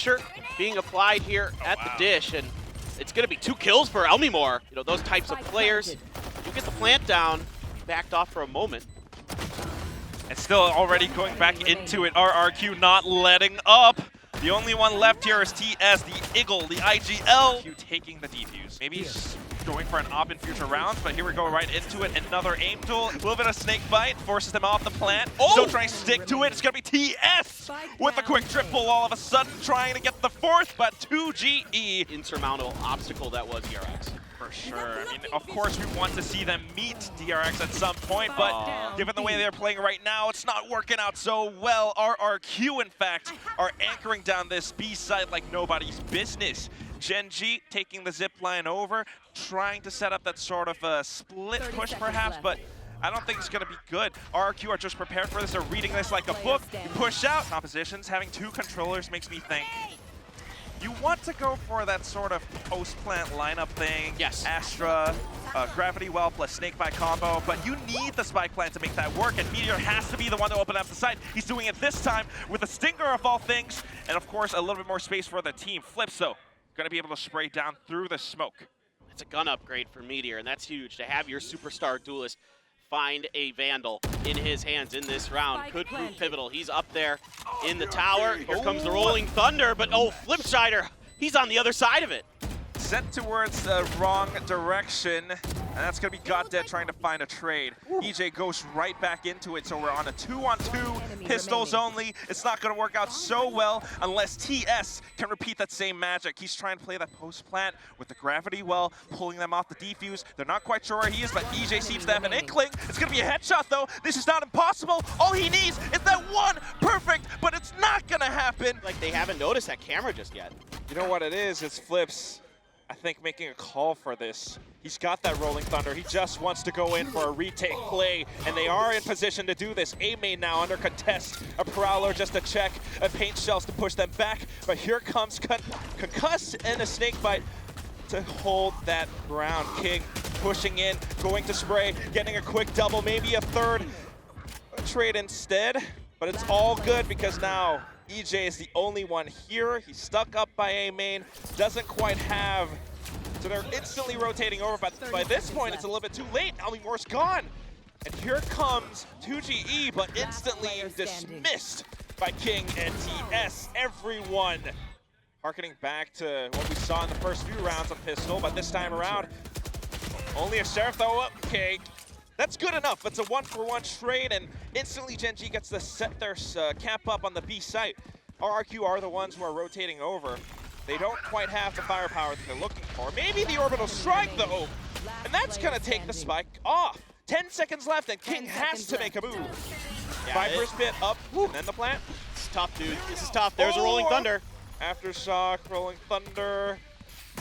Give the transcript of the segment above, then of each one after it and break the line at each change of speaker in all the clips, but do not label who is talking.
pressure being applied here at the dish, and it's going to be 2 kills for Elmimor. You know, those types of players, you get the plant down, backed off for a moment.
And still already going back into it, RRQ not letting up. The only one left here is TS, the Eagle, the IGL. Q taking the defuse. Maybe he's going for an op in future rounds, but here we go right into it. Another aim tool, a little bit of snake bite, forces them off the plant. Still trying to stick to it. It's going to be TS with a quick triple all of a sudden, trying to get the 4th, but 2GE.
Insurmountable obstacle that was DRX.
For sure. I mean, of course, we want to see them meet DRX at some point, but given the way they're playing right now, it's not working out so well. RRQ, in fact, are anchoring down this B side like nobody's business. Gen G taking the zip line over, trying to set up that sort of a split push perhaps, but I don't think it's going to be good. RRQ are just prepared for this. They're reading this like a book. You push out. Oppositions having 2 controllers makes me think you want to go for that sort of post-plant lineup thing.
Yes.
Astra, Gravity Well plus Snakebite combo, but you need the Spike Plant to make that work, and Meteor has to be the one to open up the site. He's doing it this time with a Stinger of all things, and of course a little bit more space for the team. Flips though, gonna be able to spray down through the smoke.
It's a gun upgrade for Meteor, and that's huge to have your superstar duelist find a Vandal in his hands in this round. Could prove pivotal. He's up there in the tower. Here comes the Rolling Thunder, but Flipsider, he's on the other side of it.
Sent towards the wrong direction, and that's going to be GotDead trying to find a trade. EJ goes right back into it, so we're on a 2-on-2, pistols only. It's not going to work out so well unless TS can repeat that same magic. He's trying to play that post-plant with the Gravity Well, pulling them off the defuse. They're not quite sure where he is, but EJ seems to have an inkling. It's going to be a headshot, though. This is not impossible. All he needs is that one perfect, but it's not going to happen.
Like they haven't noticed that camera just yet.
You know what it is? It's Flips, I think, making a call for this. He's got that Rolling Thunder. He just wants to go in for a retake play, and they are in position to do this. A-Main now under contest. A Prowler just to check, a Paint Shells to push them back, but here comes Concuss and a Snakebite to hold that ground. King pushing in, going to spray, getting a quick double, maybe a third trade instead, but it's all good because now EJ is the only one here. He's stuck up by A-Main, doesn't quite have, so they're instantly rotating over, but by this point it's a little bit too late. Elmimor's gone. And here comes 2GE, but instantly dismissed by King and TS. Everyone harkening back to what we saw in the first few rounds of Pistol, but this time around, only a Sheriff though. Okay, that's good enough. It's a 1-for-1 trade, and instantly Gen G gets to set their camp up on the B site. RRQ are the ones who are rotating over. They don't quite have the firepower that they're looking for. Maybe the Orbital Strike though, and that's gonna take the Spike off. 10 seconds left, and King has to make a move.
Yeah,
Viper's Pit up, and then the plant.
It's tough, dude. This is tough. There's a Rolling Thunder.
Aftershock, Rolling Thunder.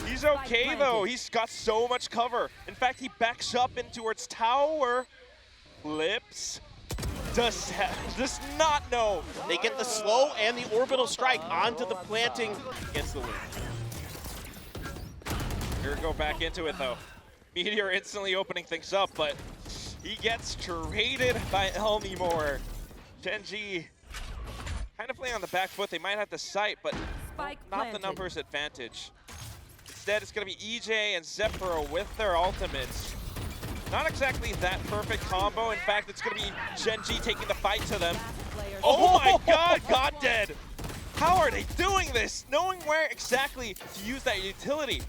He's okay though, he's got so much cover. In fact, he backs up in towards tower. Flips. Does not know.
They get the slow and the orbital strike onto the planting against the win.
Here we go back into it though. Meteor instantly opening things up, but he gets traded by Elmimor. Gen G kind of playing on the back foot. They might have the sight, but not the numbers advantage. Instead, it's going to be EJ and Zephyro with their ultimates. Not exactly that perfect combo. In fact, it's going to be Gen G taking the fight to them. Oh my god, GotDead! How are they doing this? Knowing where exactly to use that utility.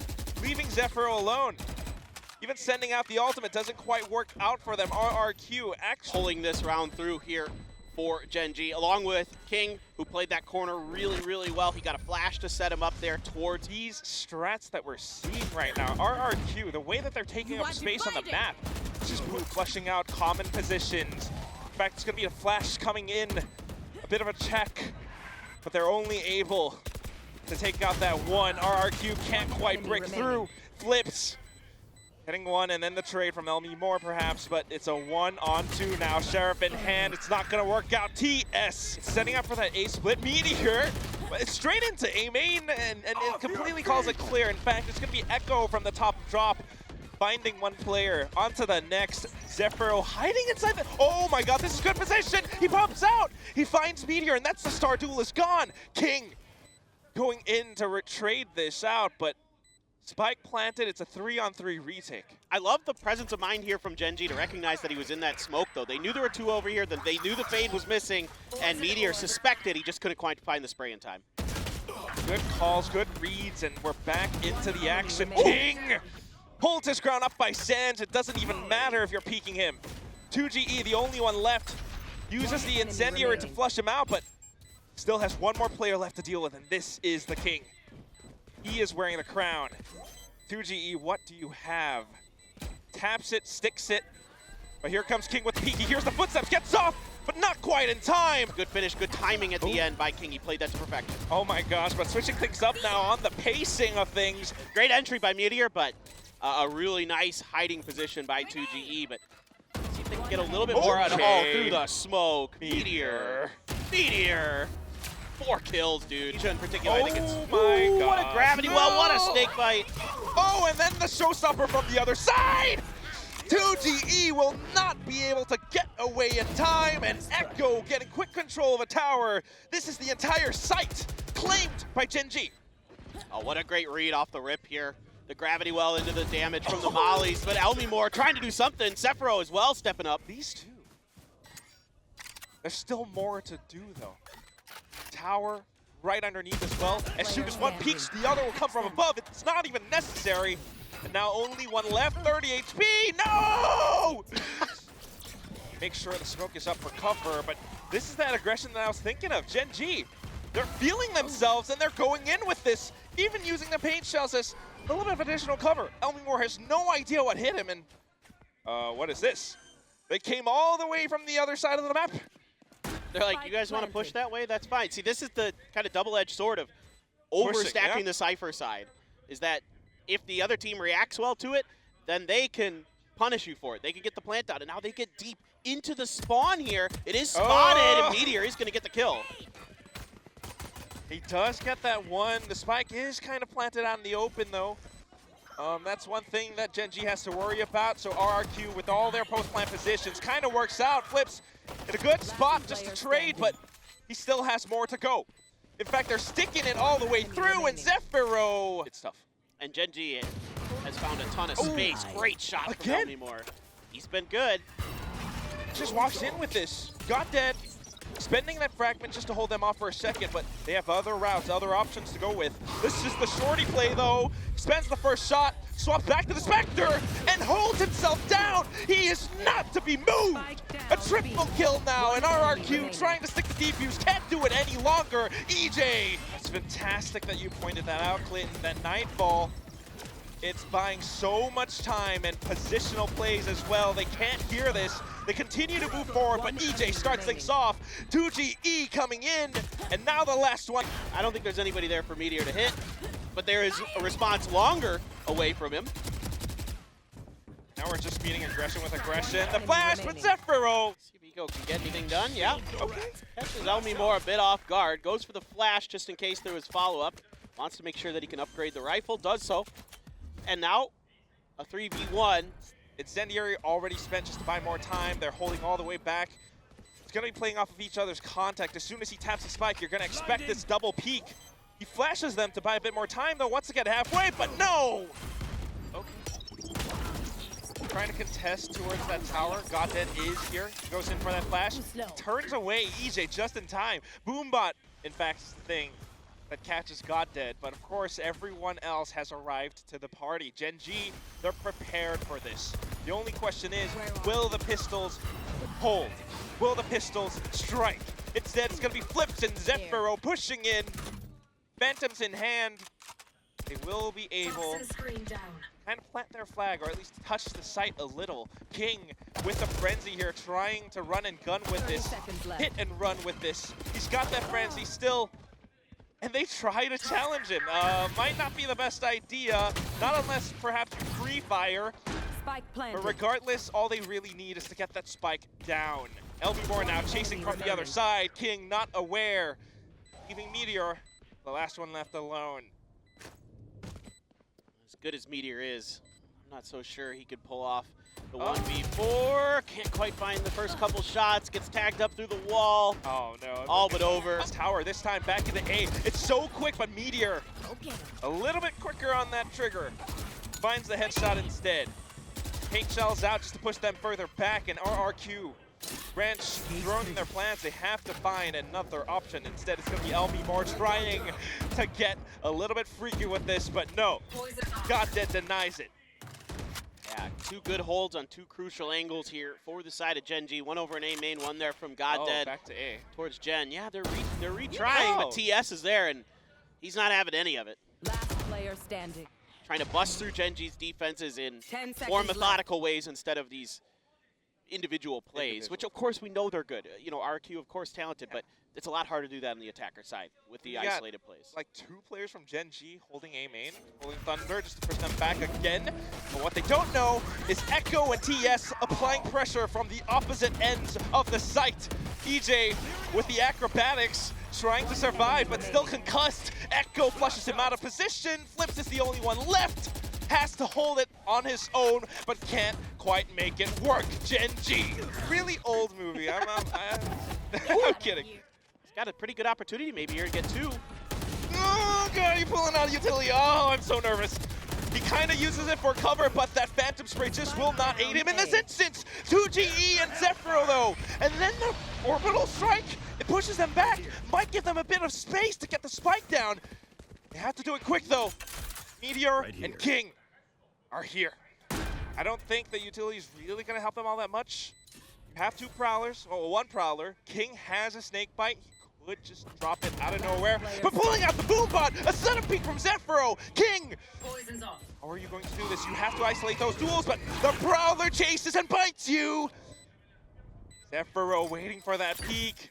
Leaving Zephyro alone. Even sending out the ultimate doesn't quite work out for them. RRQ actually
pulling this round through here for Gen G, along with King, who played that corner really, really well. He got a flash to set him up there towards
these strats that we're seeing right now. RRQ, the way that they're taking up space on the map, just flushing out common positions. In fact, it's going to be a flash coming in, a bit of a check, but they're only able to take out that one. RRQ can't quite break through. Flips. Hitting one, and then the trade from Elmimor perhaps, but it's a 1-on-2 now. Sheriff in hand, it's not gonna work out. TS setting up for that A split. Meteor, straight into A-Main, and it completely calls it clear. In fact, it's gonna be Echo from the top drop, finding one player onto the next. Zephyro hiding inside the, oh my god, this is good position. He pops out, he finds Meteor, and that's the Star Duelist gone. King going in to trade this out, but Spike planted. It's a 3-on-3 retake.
I love the presence of mind here from Gen G to recognize that he was in that smoke, though. They knew there were two over here. They knew the fade was missing, and Meteor suspected he just couldn't quite find the spray in time.
Good calls, good reads, and we're back into the action. King holds his ground up by Sands. It doesn't even matter if you're peeking him. 2GE, the only one left, uses the Incendiary to flush him out, but still has one more player left to deal with, and this is the King. He is wearing the crown. 2GE, what do you have? Taps it, sticks it, but here comes King with the peek. He hears the footsteps, gets off, but not quite in time.
Good finish, good timing at the end by King. He played that to perfection.
Oh my gosh, but switching things up now on the pacing of things.
Great entry by Meteor, but a really nice hiding position by 2GE, but see if they can get a little bit more out of through the smoke. Meteor. 4 kills, dude. In particular, I think it's what a gravity well, what a snake bite.
Oh, and then the showstopper from the other side. 2GE will not be able to get away in time, and Echo getting quick control of a tower. This is the entire site claimed by Gen G.
Oh, what a great read off the rip here. The gravity well into the damage from the mollies, but Elmimore trying to do something. Sephiroth as well stepping up.
These two. There's still more to do, though. Tower right underneath as well. As soon as one peeks, the other will come from above. It's not even necessary. And now only one left, 30 HP. No! Make sure the smoke is up for cover, but this is that aggression that I was thinking of. Gen G, they're feeling themselves and they're going in with this, even using the paint shells as a little bit of additional cover. Elmimore has no idea what hit him, and what is this? They came all the way from the other side of the map.
They're like, you guys want to push that way? That's fine. See, this is the kind of double-edged sword of overstacking the Cypher side, is that if the other team reacts well to it, then they can punish you for it. They can get the plant out, and now they get deep into the spawn here. It is spotted, and Meteor is going to get the kill.
He does get that one. The spike is kind of planted out in the open, though. That's one thing that Gen G has to worry about. So RRQ, with all their post-plant positions, kind of works out. Flips in a good spot just to trade, but he still has more to go. In fact, they're sticking it all the way through, and Zephyro. It's tough.
And Gen G has found a ton of space. Great shot from Elmimore. He's been good.
Just walks in with this. Got dead. Spending that fragment just to hold them off for a second, but they have other routes, other options to go with. This is the shorty play, though. Spends the first shot, swaps back to the Spectre, and holds himself down. He is not to be moved. A triple kill now, and RRQ trying to stick the defuse, can't do it any longer. EJ. It's fantastic that you pointed that out, Clinton, that Nightfall. It's buying so much time and positional plays as well. They can't hear this. They continue to move forward, but EJ starts things off. 2GE coming in, and now the last one.
I don't think there's anybody there for Meteor to hit, but there is a response longer away from him.
Now we're just meeting aggression with aggression. The flash with Zephyro.
See if Eco can get anything done. Yeah, okay. Catches Elmimore a bit off guard. Goes for the flash just in case there was follow-up. Wants to make sure that he can upgrade the rifle. Does so. And now, a 3v1.
Incendiary already spent just to buy more time. They're holding all the way back. It's going to be playing off of each other's contact. As soon as he taps the spike, you're going to expect this double peek. He flashes them to buy a bit more time, though, once to get halfway, but no! Okay. Trying to contest towards that tower. Goddead is here. He goes in for that flash. He turns away EJ just in time. Boombot, in fact, is the thing that catches Goddead, but of course everyone else has arrived to the party. Gen G, they're prepared for this. The only question is, will the pistols hold? Will the pistols strike? Instead, it's gonna be Flips and Zephyro pushing in. Phantoms in hand. They will be able to kind of plant their flag, or at least touch the site a little. King with a frenzy here, trying to run and gun with this. Hit and run with this. He's got that frenzy still. And they try to challenge him. Might not be the best idea, not unless perhaps you free fire. But regardless, all they really need is to get that spike down. Elmimore now chasing from the other side. King not aware, leaving Meteor, the last one left alone.
As good as Meteor is, Not so sure he could pull off the 1v4. Can't quite find the first couple shots. Gets tagged up through the wall.
Oh no.
All but over.
Tower this time back into A. It's so quick, but Meteor a little bit quicker on that trigger. Finds the headshot instead. Pink shells out just to push them further back, and RRQ. Ranch throwing in their plans. They have to find another option. Instead, it's going to be LB trying to get a little bit freaky with this, but no. GodDead denies it.
Yeah, two good holds on two crucial angles here for the side of Gen G. One over in A main, one there from GodDead.
Back to A.
Towards Gen. Yeah, they're retrying, but TS is there, and he's not having any of it.
Last player standing.
Trying to bust through Gen G's defenses in
10
more
seconds
methodical ways instead of these individual plays, which of course we know they're good. You know, RQ of course talented, but it's a lot harder to do that on the attacker side with the isolated plays.
Like 2 players from Gen G holding A main, holding Thunder just to push them back again. But what they don't know is Echo and TS applying pressure from the opposite ends of the site. EJ with the acrobatics trying to survive, but still concussed. Echo flushes him out of position. Flips is the only one left. Has to hold it on his own, but can't quite make it work. Gen G. Really old movie. I'm kidding.
He's got a pretty good opportunity maybe here to get 2.
Oh, God, you're pulling out utility. Oh, I'm so nervous. He kind of uses it for cover, but that Phantom Spray just will not aid him in this instance. 2GE and Zephyro, though. And then the Orbital Strike. It pushes them back. Might give them a bit of space to get the spike down. They have to do it quick, though. Meteor and King are here. I don't think the utility is really going to help them all that much. You have 2 Prowlers, or 1 Prowler. King has a Snake Bite. He could just drop it out of nowhere. But pulling out the Boom Bot, a sudden peek from Zephyro. King!
Poison's off.
How are you going to do this? You have to isolate those duels, but the Prowler chases and bites you! Zephyro waiting for that peek.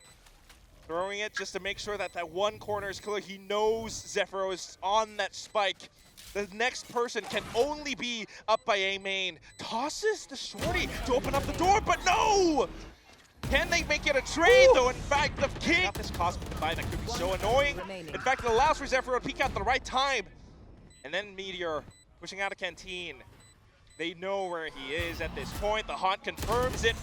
Throwing it just to make sure that that one corner is clear. He knows Zephyro is on that spike. The next person can only be up by A main. Tosses the shorty to open up the door, but no! Can they make it a trade, though? In fact, the King got this Cosmic Divide that could be so annoying. In fact, it allows for Zephyro to peek out at the right time. And then Meteor pushing out a Canteen. They know where he is at this point. The Haunt confirms it.